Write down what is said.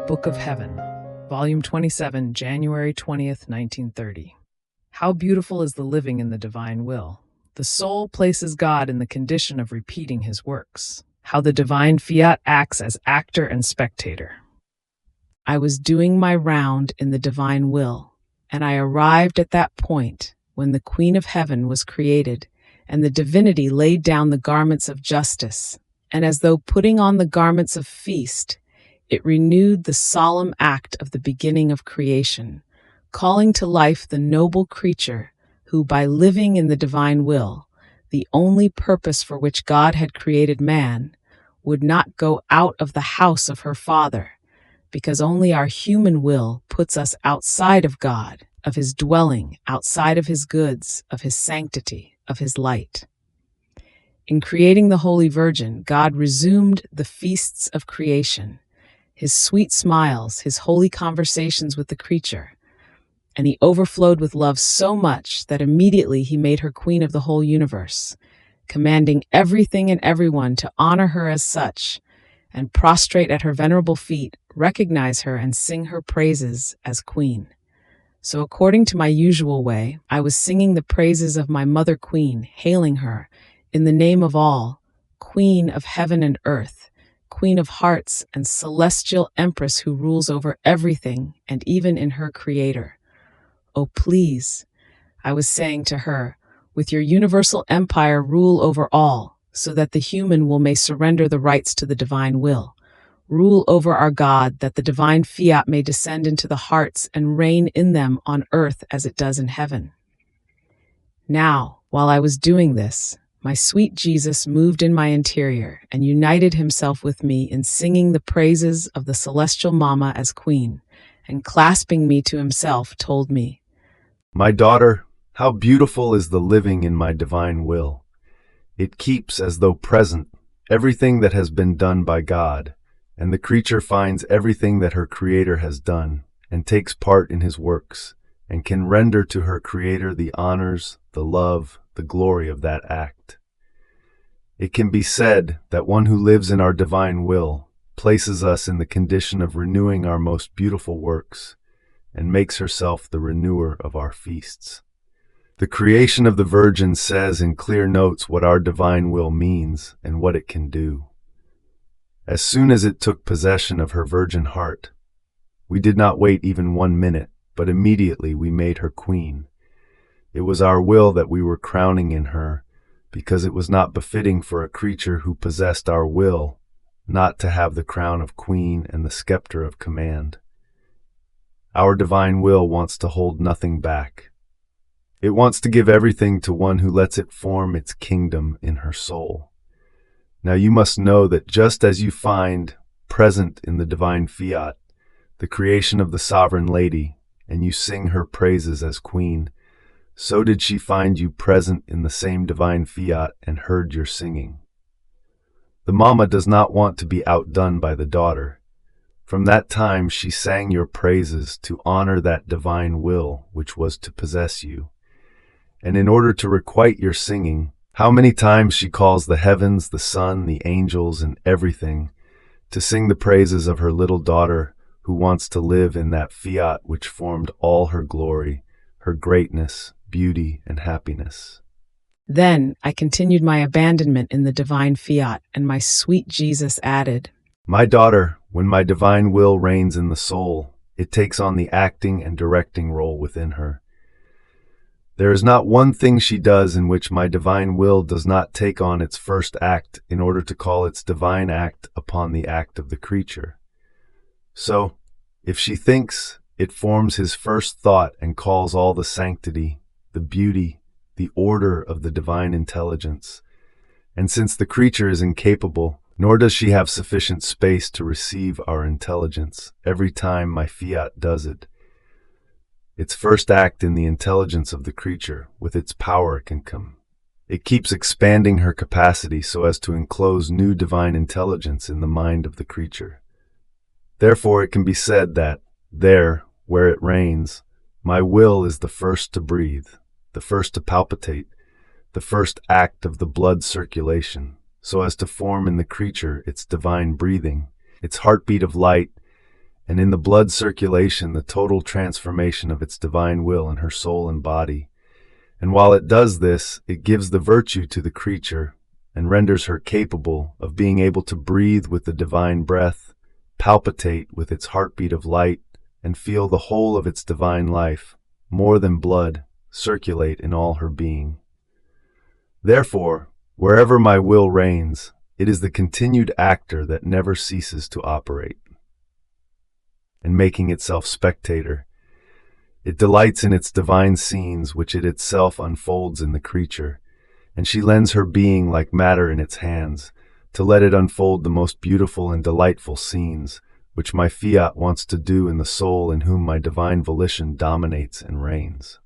Book of Heaven, Volume 27, January 20th, 1930. How beautiful is the living in the divine will. The soul places God in the condition of repeating his works. How the Divine Fiat acts as actor and spectator. I was doing my round in the divine will, and I arrived at that point when the Queen of Heaven was created, and the divinity laid down the garments of justice, and as though putting on the garments of feast, it renewed the solemn act of the beginning of creation, calling to life the noble creature who, by living in the divine will, the only purpose for which God had created man, would not go out of the house of her Father, because only our human will puts us outside of God, of his dwelling, outside of his goods, of his sanctity, of his light. In creating the Holy Virgin, God resumed the feasts of creation, his sweet smiles, his holy conversations with the creature, and he overflowed with love so much that immediately he made her queen of the whole universe, commanding everything and everyone to honor her as such, and prostrate at her venerable feet, recognize her and sing her praises as queen. So according to my usual way, I was singing the praises of my mother queen, hailing her, in the name of all, Queen of heaven and earth, Queen of hearts and celestial empress who rules over everything and even in her creator. Oh, please, I was saying to her, with your universal empire rule over all, so that the human will may surrender the rights to the divine will. Rule over our God, that the divine fiat may descend into the hearts and reign in them on earth as it does in heaven. Now, while I was doing this, my sweet Jesus moved in my interior and united himself with me in singing the praises of the celestial Mama as queen, and clasping me to himself told me, "My daughter, how beautiful is the living in my divine will. It keeps as though present everything that has been done by God, and the creature finds everything that her Creator has done, and takes part in his works, and can render to her Creator the honors, the love, the glory of that act. It can be said that one who lives in our divine will places us in the condition of renewing our most beautiful works, and makes herself the renewer of our feasts. The creation of the Virgin says in clear notes what our divine will means and what it can do. As soon as it took possession of her virgin heart, we did not wait even 1 minute, but immediately we made her queen. It was our will that we were crowning in her, because it was not befitting for a creature who possessed our will not to have the crown of queen and the scepter of command. Our divine will wants to hold nothing back. It wants to give everything to one who lets it form its kingdom in her soul. Now you must know that just as you find present in the divine fiat the creation of the sovereign lady, and you sing her praises as queen, so did she find you present in the same divine fiat and heard your singing. The mama does not want to be outdone by the daughter. From that time she sang your praises to honor that divine will which was to possess you. And in order to requite your singing, how many times she calls the heavens, the sun, the angels, and everything to sing the praises of her little daughter who wants to live in that fiat which formed all her glory, her greatness, beauty, and happiness. Then I continued my abandonment in the divine fiat, and my sweet Jesus added, My daughter, when my divine will reigns in the soul, it takes on the acting and directing role within her. There is not one thing she does in which my divine will does not take on its first act in order to call its divine act upon the act of the creature. So, if she thinks, it forms his first thought and calls all the sanctity, the beauty, the order of the divine intelligence. And since the creature is incapable, nor does she have sufficient space to receive our intelligence every time my fiat does it, its first act in the intelligence of the creature with its power can come. It keeps expanding her capacity so as to enclose new divine intelligence in the mind of the creature. Therefore it can be said that, there, where it reigns, my will is the first to breathe, the first to palpitate, the first act of the blood circulation, so as to form in the creature its divine breathing, its heartbeat of light, and in the blood circulation the total transformation of its divine will in her soul and body. And while it does this, it gives the virtue to the creature and renders her capable of being able to breathe with the divine breath, palpitate with its heartbeat of light, and feel the whole of its divine life, more than blood, circulate in all her being. Therefore, wherever my will reigns, it is the continued actor that never ceases to operate. And making itself spectator, it delights in its divine scenes which it itself unfolds in the creature, and she lends her being like matter in its hands, to let it unfold the most beautiful and delightful scenes, which my fiat wants to do in the soul in whom my divine volition dominates and reigns.